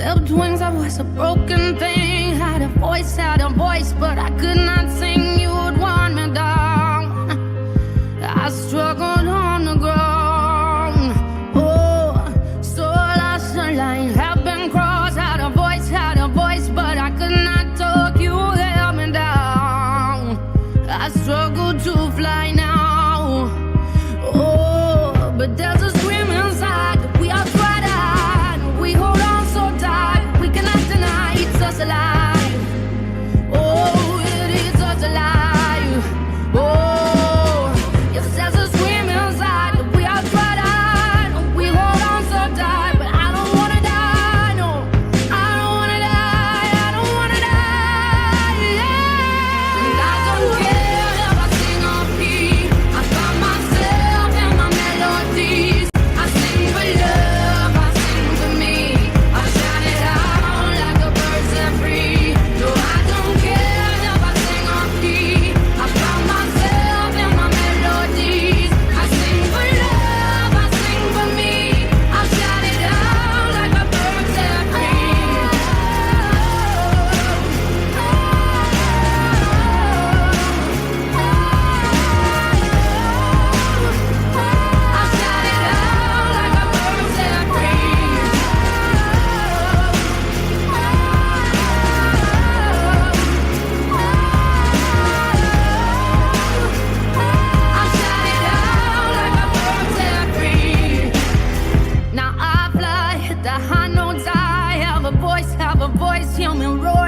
Clipped wings, I was a broken thing. Had a voice, but I could not sing. You would want me down. I struggled on the ground. Oh, so lost the line, have been crossed. Had a voice, but I could not talk. You held me down. I struggle to fly now. Oh, but there's a scream inside that we are tried out. We hold on so tight, we cannot deny it's us alive. Oh, it is us alive. Oh, yes, there's a scream inside that we are tried out. We hold on so tight, but I don't wanna die, no. I don't wanna die, I don't wanna die, yeah. And I don't care if I sing off key. I find myself in my melodies. I sing for love, I sing for me. I shout it out like a bird set free. No, I don't care if I sing off key. I find myself in my melodies. I sing for love, I sing for me. I shout it out like a bird set free. I shout it out like a bird set free. I shout it out like a bird set free. Now I fly, hit the high notes. I have a voice, hear me roar.